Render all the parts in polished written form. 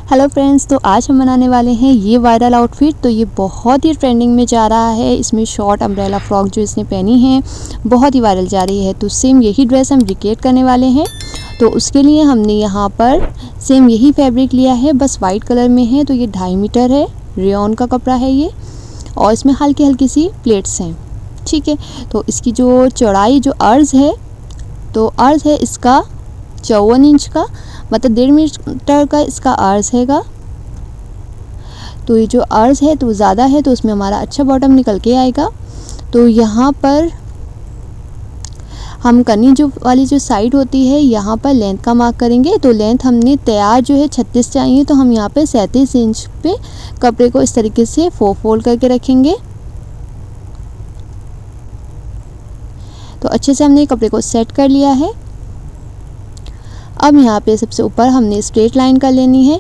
Hello friends, तो आज हम बनाने वाले हैं ये वायरल आउटफिट। तो ये बहुत ही ट्रेंडिंग में जा रहा है। इसमें शॉर्ट अम्ब्रेला फ्रॉक जो इसने पहनी है बहुत ही वायरल जा रही है। तो सेम यही ड्रेस हम रिक्रिएट करने वाले हैं। तो उसके लिए हमने यहाँ पर सेम यही फैब्रिक लिया है, बस वाइट कलर में है। तो ये 2.5 मीटर है, रेयॉन का कपड़ा है ये, और इसमें हल्की हल्की सी प्लेट्स हैं। ठीक है, तो इसकी जो चौड़ाई जो अर्ज़ है, तो अर्ज़ है इसका 54 इंच का, मतलब 1.5 मीटर का इसका अर्ज़ हैगा। तो ये जो अर्ज़ है तो ज़्यादा है, तो उसमें हमारा अच्छा बॉटम निकल के आएगा। तो यहाँ पर हम कनी जो वाली जो साइड होती है, यहाँ पर लेंथ का मार्क करेंगे। तो लेंथ हमने तैयार जो है 36 चाहिए, तो हम यहाँ पे 37 इंच पे कपड़े को इस तरीके से 4 फोल्ड करके रखेंगे। तो अच्छे से हमने कपड़े को सेट कर लिया है। अब यहाँ पे सबसे ऊपर हमने स्ट्रेट लाइन कर लेनी है।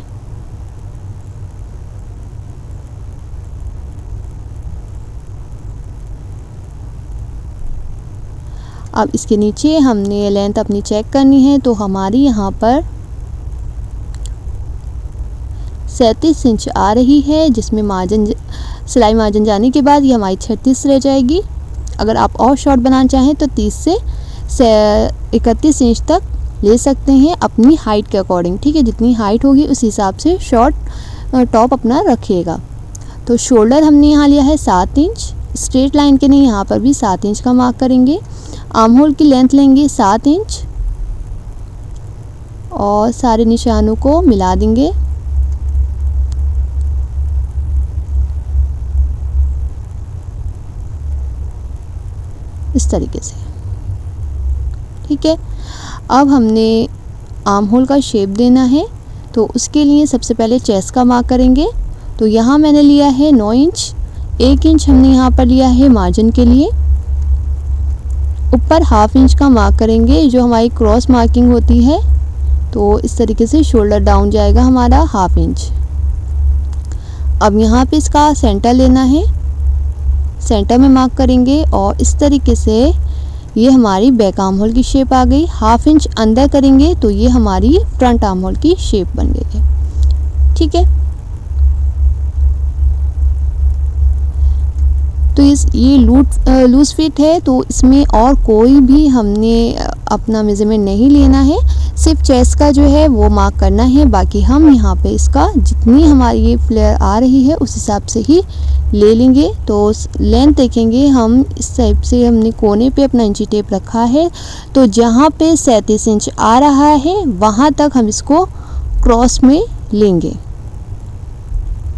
अब इसके नीचे हमने लेंथ अपनी चेक करनी है। तो हमारी यहाँ पर 37 इंच आ रही है, जिसमें मार्जिन सिलाई मार्जिन जाने के बाद ये हमारी 36 रह जाएगी। अगर आप और शॉर्ट बनाना चाहें तो 30 से 31 इंच तक ले सकते हैं अपनी हाइट के अकॉर्डिंग। ठीक है, जितनी हाइट होगी उस हिसाब से शॉर्ट टॉप अपना रखिएगा। तो शोल्डर हमने यहाँ लिया है 7 इंच, स्ट्रेट लाइन के लिए यहाँ पर भी 7 इंच का मार्क करेंगे। आर्म होल की लेंथ लेंगे 7 इंच और सारे निशानों को मिला देंगे। इस तरीके से। ठीक है, अब हमने आर्म होल का शेप देना है। तो उसके लिए सबसे पहले चेस्ट का मार्क करेंगे। तो यहाँ मैंने लिया है 9 इंच, 1 इंच हमने यहाँ पर लिया है मार्जिन के लिए। ऊपर 1/2 इंच का मार्क करेंगे, जो हमारी क्रॉस मार्किंग होती है। तो इस तरीके से शोल्डर डाउन जाएगा हमारा 1/2 इंच। अब यहाँ पे इसका सेंटर लेना है, सेंटर में मार्क करेंगे और इस तरीके से ये हमारी बैक आर्म होल की शेप आ गई। 1/2 इंच अंदर करेंगे तो ये हमारी फ्रंट आर्म होल की शेप बन गई है। ठीक है, तो ये लूज फिट है, तो इसमें और कोई भी हमने अपना मेज़रमेंट नहीं लेना है। सिर्फ चेस्ट का जो है वो मार्क करना है। बाकी हम यहाँ पे इसका जितनी हमारी ये फ्लेयर आ रही है उस हिसाब से ही ले लेंगे। तो लेंथ देखेंगे हम, इस टाइप से हमने कोने पे अपना इंची टेप रखा है। तो जहाँ पे 37 इंच आ रहा है वहाँ तक हम इसको क्रॉस में लेंगे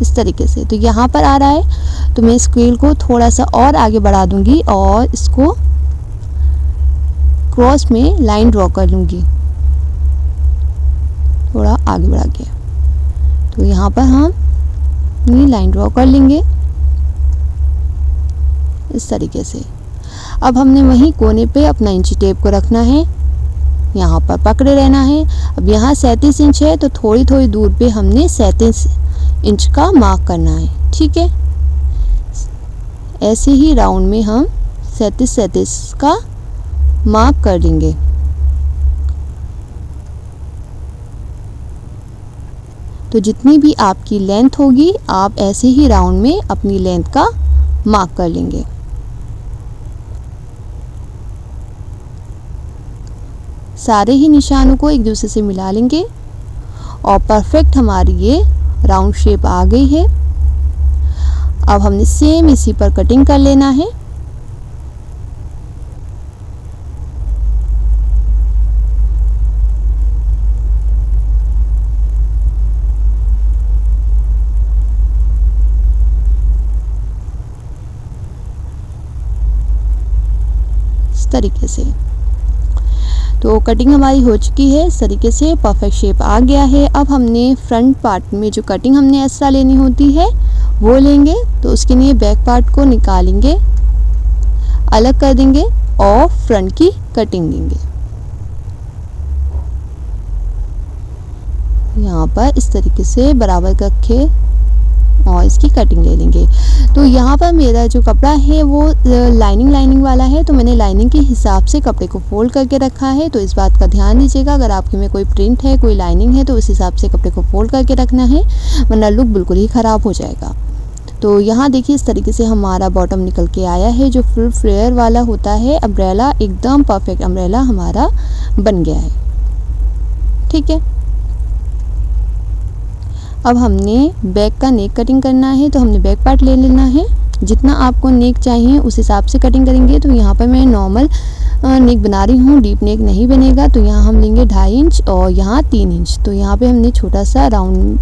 इस तरीके से। तो यहाँ पर आ रहा है तो मैं स्केल को थोड़ा सा और आगे बढ़ा दूंगी और इसको क्रॉस में लाइन ड्रॉ कर लूँगी, थोड़ा आगे बढ़ा के। तो यहाँ पर हम ये लाइन ड्रॉ कर लेंगे इस तरीके से। अब हमने वहीं कोने पे अपना इंची टेप को रखना है, यहाँ पर पकड़े रहना है। अब यहाँ 37 इंच है, तो थोड़ी थोड़ी दूर पे हमने 37 इंच का मार्क करना है। ठीक है, ऐसे ही राउंड में हम 37 का मार्क कर देंगे। तो जितनी भी आपकी लेंथ होगी आप ऐसे ही राउंड में अपनी लेंथ का मार्क कर लेंगे। सारे ही निशानों को एक दूसरे से मिला लेंगे और परफेक्ट हमारी ये राउंड शेप आ गई है। अब हमने सेम इसी पर कटिंग कर लेना है। इस तरीके से तो कटिंग हमारी हो चुकी है। इस तरीके से परफेक्ट शेप आ गया है। अब हमने फ्रंट पार्ट में जो कटिंग हमने एक्स्ट्रा लेनी होती है वो लेंगे। तो उसके लिए बैक पार्ट को निकालेंगे, अलग कर देंगे और फ्रंट की कटिंग देंगे। यहाँ पर इस तरीके से बराबर रखे और इसकी कटिंग ले लेंगे। तो यहाँ पर मेरा जो कपड़ा है वो लाइनिंग वाला है, तो मैंने लाइनिंग के हिसाब से कपड़े को फोल्ड करके रखा है। तो इस बात का ध्यान दीजिएगा, अगर आपके में कोई प्रिंट है, कोई लाइनिंग है, तो उस हिसाब से कपड़े को फोल्ड करके रखना है, वरना लुक बिल्कुल ही ख़राब हो जाएगा। तो यहाँ देखिए इस तरीके से हमारा बॉटम निकल के आया है, जो फुल फ्लेयर वाला होता है अम्ब्रेला, एकदम परफेक्ट अम्ब्रेला हमारा बन गया है। ठीक है, अब हमने बैक का नेक कटिंग करना है, तो हमने बैक पार्ट ले लेना है। जितना आपको नेक चाहिए उस हिसाब से कटिंग करेंगे। तो यहाँ पर मैं नॉर्मल नेक बना रही हूँ, डीप नेक नहीं बनेगा। तो यहाँ हम लेंगे 2.5 इंच और यहाँ 3 इंच। तो यहाँ पे हमने छोटा सा राउंड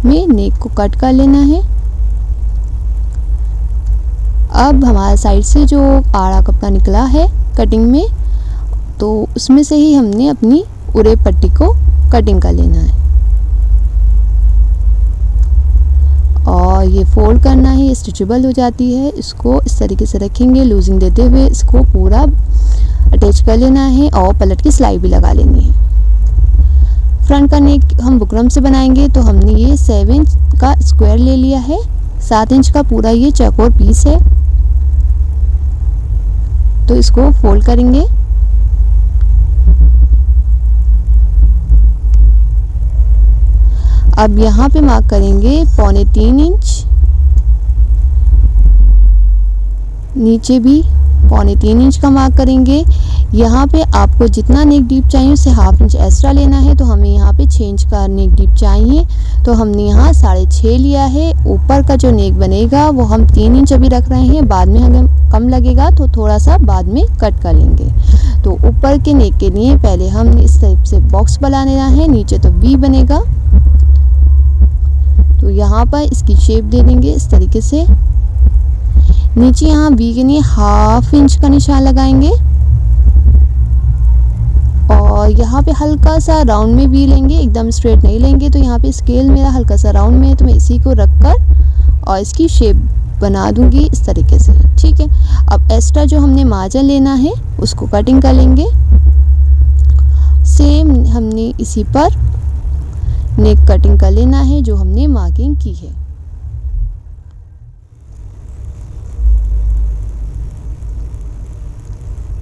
में नेक को कट कर लेना है। अब हमारा साइड से जो आड़ा कपड़ा निकला है कटिंग में, तो उसमें से ही हमने अपनी उरे पट्टी को कटिंग कर लेना है और ये फोल्ड करना है। ये स्ट्रेचेबल हो जाती है, इसको इस तरीके से रखेंगे, लूजिंग देते हुए इसको पूरा अटैच कर लेना है और पलट की सिलाई भी लगा लेनी है। फ्रंट का नेक हम बुकरम से बनाएंगे, तो हमने ये 7 इंच का स्क्वायर ले लिया है, 7 इंच का पूरा ये चौकोर पीस है। तो इसको फोल्ड करेंगे, अब यहाँ पे मार्क करेंगे 3.25 इंच, नीचे भी 3.25 इंच का मार्क करेंगे। यहाँ पे आपको जितना नेक डीप चाहिए उससे 1/2 इंच एक्स्ट्रा लेना है। तो हमें यहाँ पे 6 इंच का नेक डीप चाहिए, तो हमने यहाँ 6.5 लिया है। ऊपर का जो नेक बनेगा वो हम 3 इंच अभी रख रहे हैं, बाद में हमें कम लगेगा तो थोड़ा सा बाद में कट कर लेंगे। तो ऊपर के नेक के लिए पहले हमने इस टाइप से बॉक्स बना लेना है, नीचे तो वी बनेगा। तो यहाँ पर इसकी शेप दे देंगे इस तरीके से। नीचे यहाँ वी के लिए 1/2 इंच का निशान लगाएंगे और यहाँ पे हल्का सा राउंड में वी लेंगे, एकदम स्ट्रेट नहीं लेंगे। तो यहाँ पे स्केल मेरा हल्का सा राउंड में है, तो मैं इसी को रखकर और इसकी शेप बना दूंगी इस तरीके से। ठीक है, अब एक्स्ट्रा जो हमने मार्जिन लेना है उसको कटिंग कर लेंगे। सेम हमने इसी पर नेक कटिंग कर लेना है जो हमने मार्किंग की है।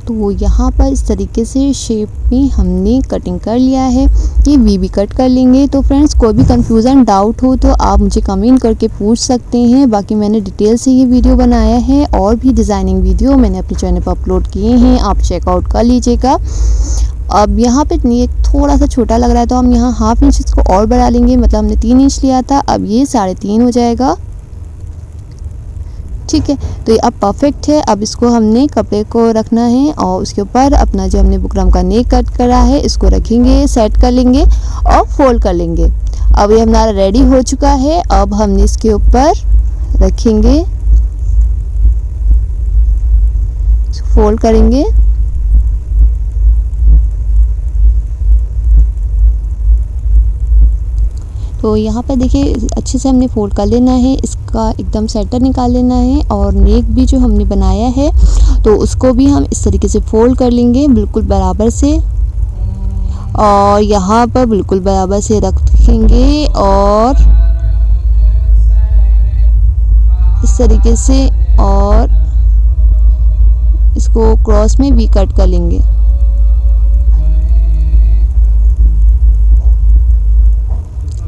तो यहाँ पर इस तरीके से शेप में हमने कटिंग कर लिया है, ये वी भी कट कर लेंगे। तो फ्रेंड्स कोई भी कंफ्यूजन डाउट हो तो आप मुझे कमेंट करके पूछ सकते हैं। बाकी मैंने डिटेल से ये वीडियो बनाया है और भी डिज़ाइनिंग वीडियो मैंने अपने चैनल पर अपलोड किए हैं, आप चेकआउट कर लीजिएगा। अब यहाँ पे ये थोड़ा सा छोटा लग रहा है, तो हम यहाँ 1/2 इंच इसको और बढ़ा लेंगे, मतलब हमने 3 इंच लिया था, अब ये 3.5 हो जाएगा। ठीक है, तो ये अब परफेक्ट है। अब इसको हमने कपड़े को रखना है और उसके ऊपर अपना जो हमने बुकरम का नेक कट करा है इसको रखेंगे, सेट कर लेंगे और फोल्ड कर लेंगे। अब ये हमारा रेडी हो चुका है। अब हमने इसके ऊपर रखेंगे, फोल्ड करेंगे। तो यहाँ पर देखिए अच्छे से हमने फोल्ड कर लेना है, इसका एकदम सेंटर निकाल लेना है और नेक भी जो हमने बनाया है तो उसको भी हम इस तरीके से फोल्ड कर लेंगे बिल्कुल बराबर से और यहाँ पर बिल्कुल बराबर से रखेंगे और इस तरीके से और इसको क्रॉस में भी कट कर लेंगे।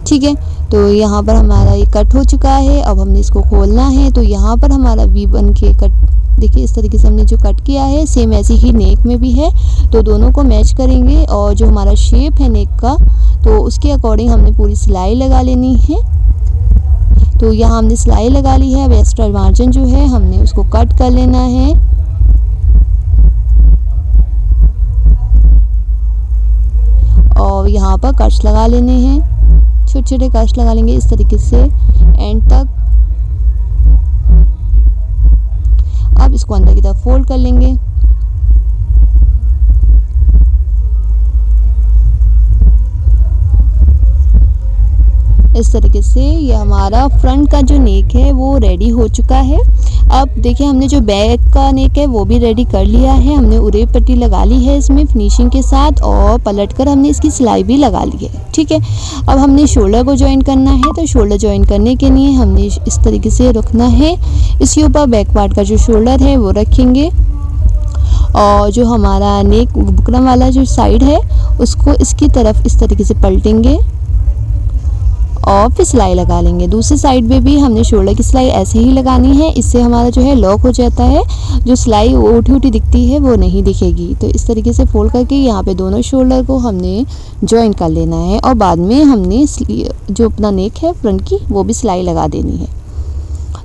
ठीक है, तो यहाँ पर हमारा ये कट हो चुका है। अब हमने इसको खोलना है, तो यहाँ पर हमारा वी बन के कट, देखिए इस तरीके से हमने जो कट किया है सेम ऐसे ही नेक में भी है। तो दोनों को मैच करेंगे और जो हमारा शेप है नेक का तो उसके अकॉर्डिंग हमने पूरी सिलाई लगा लेनी है। तो यहाँ हमने सिलाई लगा ली है। अब एक्स्ट्रा मार्जिन जो है हमने उसको कट कर लेना है और यहाँ पर कट्स लगा लेने हैं, छोटे छोटे कट्स लगा लेंगे इस तरीके से एंड तक। अब इसको अंदर की तरफ फोल्ड कर लेंगे। इस तरीके से ये हमारा फ्रंट का जो नेक है वो रेडी हो चुका है। अब देखिए हमने जो बैक का नेक है वो भी रेडी कर लिया है। हमने उरे पट्टी लगा ली है इसमें फिनिशिंग के साथ और पलटकर हमने इसकी सिलाई भी लगा ली है। ठीक है, अब हमने शोल्डर को ज्वाइन करना है। तो शोल्डर ज्वाइन करने के लिए हमने इस तरीके से रखना है। इसके ऊपर बैक पार्ट का जो शोल्डर है वो रखेंगे और जो हमारा नेक बुकरम वाला जो साइड है उसको इसकी तरफ इस तरीके से पलटेंगे और फिर सिलाई लगा लेंगे। दूसरी साइड पे भी हमने शोल्डर की सिलाई ऐसे ही लगानी है। इससे हमारा जो है लॉक हो जाता है, जो सिलाई उठी उठी दिखती है वो नहीं दिखेगी। तो इस तरीके से फोल्ड करके यहाँ पे दोनों शोल्डर को हमने ज्वाइन कर लेना है और बाद में हमने जो अपना नेक है फ्रंट की वो भी सिलाई लगा देनी है।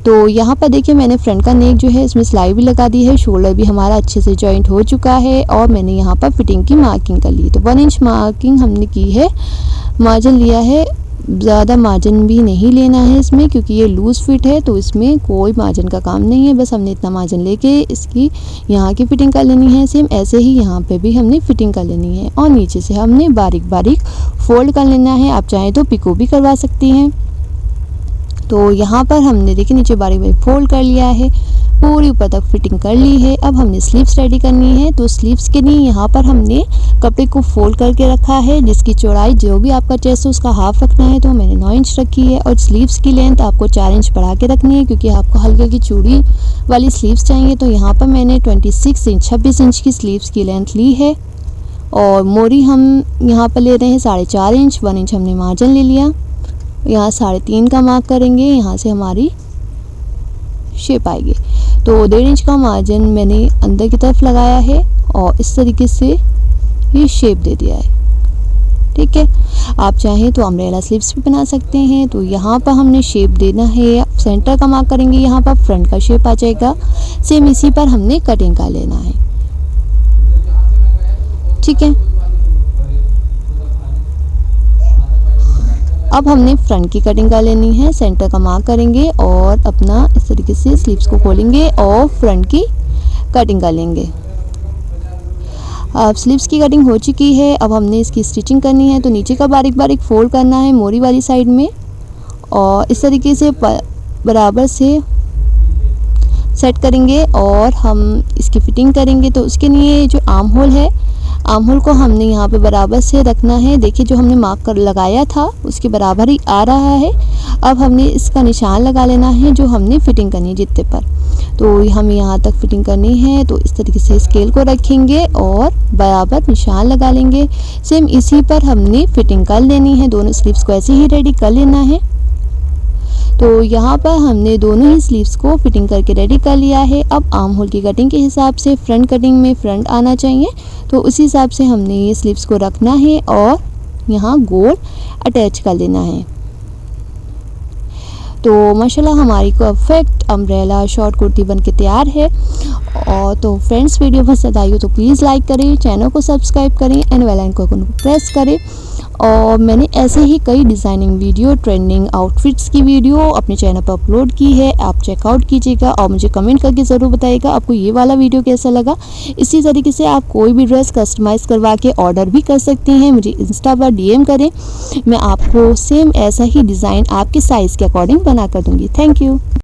तो यहाँ पर देखिए मैंने फ्रंट का नेक जो है इसमें सिलाई भी लगा दी है, शोल्डर भी हमारा अच्छे से जॉइंट हो चुका है और मैंने यहाँ पर फिटिंग की मार्किंग कर ली। तो 1 इंच मार्किंग हमने की है, मार्जिन लिया है। ज़्यादा मार्जिन भी नहीं लेना है इसमें क्योंकि ये लूज़ फिट है, तो इसमें कोई मार्जिन का काम नहीं है। बस हमने इतना मार्जिन लेके इसकी यहाँ की फिटिंग कर लेनी है। सेम ऐसे ही यहाँ पे भी हमने फिटिंग कर लेनी है और नीचे से हमने बारीक बारीक फोल्ड कर लेना है। आप चाहें तो पिको भी करवा सकती हैं। तो यहाँ पर हमने देखिए नीचे बारीक बारीक फोल्ड कर लिया है, पूरी ऊपर तक फिटिंग कर ली है। अब हमने स्लीव्स रेडी करनी है। तो स्लीव्स के लिए यहाँ पर हमने कपड़े को फोल्ड करके रखा है, जिसकी चौड़ाई जो भी आपका चेस्ट है उसका हाफ रखना है। तो मैंने 9 इंच रखी है और स्लीव्स की लेंथ आपको 4 इंच बढ़ा के रखनी है क्योंकि आपको हल्की हल्की चूड़ी वाली स्लीव्स चाहिए। तो यहाँ पर मैंने 26 इंच 26 इंच की स्लीव्स की लेंथ ली है और मोरी हम यहाँ पर ले रहे हैं 4.5 इंच। 1 इंच हमने मार्जिन ले लिया, यहाँ 3.5 का मार्क करेंगे, यहाँ से हमारी शेप आएगी। तो 1.5 इंच का मार्जिन मैंने अंदर की तरफ लगाया है और इस तरीके से ये शेप दे दिया है। ठीक है, आप चाहें तो अम्ब्रेला स्लीव्स भी बना सकते हैं। तो यहाँ पर हमने शेप देना है, सेंटर का मार्क करेंगे, यहाँ पर फ्रंट का शेप आ जाएगा। सेम इसी पर हमने कटिंग का लेना है। ठीक है, अब हमने फ्रंट की कटिंग कर लेनी है। सेंटर का मार्क करेंगे और अपना इस तरीके से स्लीव्स को खोलेंगे और फ्रंट की कटिंग कर लेंगे। अब स्लीव्स की कटिंग हो चुकी है। अब हमने इसकी स्टिचिंग करनी है। तो नीचे का बारीक बारीक फोल्ड करना है मोरी वाली साइड में और इस तरीके से बराबर से सेट करेंगे और हम इसकी फिटिंग करेंगे। तो उसके लिए जो आर्म होल है, आर्म होल को हमने यहाँ पे बराबर से रखना है। देखिए जो हमने मार्क कर लगाया था उसके बराबर ही आ रहा है। अब हमने इसका निशान लगा लेना है जो हमने फिटिंग करनी है जितने पर। तो हम यहाँ तक फिटिंग करनी है। तो इस तरीके से स्केल को रखेंगे और बराबर निशान लगा लेंगे। सेम इसी पर हमने फिटिंग कर लेनी है। दोनों स्लीव्स को ऐसे ही रेडी कर लेना है। तो यहाँ पर हमने दोनों ही स्लीव्स को फिटिंग करके रेडी कर लिया है। अब आर्म होल की कटिंग के हिसाब से फ्रंट कटिंग में फ्रंट आना चाहिए, तो उसी हिसाब से हमने ये स्लीव्स को रखना है और यहाँ गोल अटैच कर लेना है। तो माशाल्लाह हमारी परफेक्ट अम्ब्रेला शॉर्ट कुर्ती बनके तैयार है। और तो फ्रेंड्स वीडियो पसंद आई हो तो प्लीज़ लाइक करें, चैनल को सब्सक्राइब करें एंड बेल आइकन को प्रेस करें। और मैंने ऐसे ही कई डिज़ाइनिंग वीडियो, ट्रेंडिंग आउटफिट्स की वीडियो अपने चैनल पर अपलोड की है, आप चेकआउट कीजिएगा और मुझे कमेंट करके ज़रूर बताइएगा आपको ये वाला वीडियो कैसा लगा। इसी तरीके से आप कोई भी ड्रेस कस्टमाइज़ करवा के ऑर्डर भी कर सकती हैं। मुझे इंस्टा पर DM करें, मैं आपको सेम ऐसा ही डिज़ाइन आपके साइज़ के अकॉर्डिंग बना कर दूँगी। Thank you.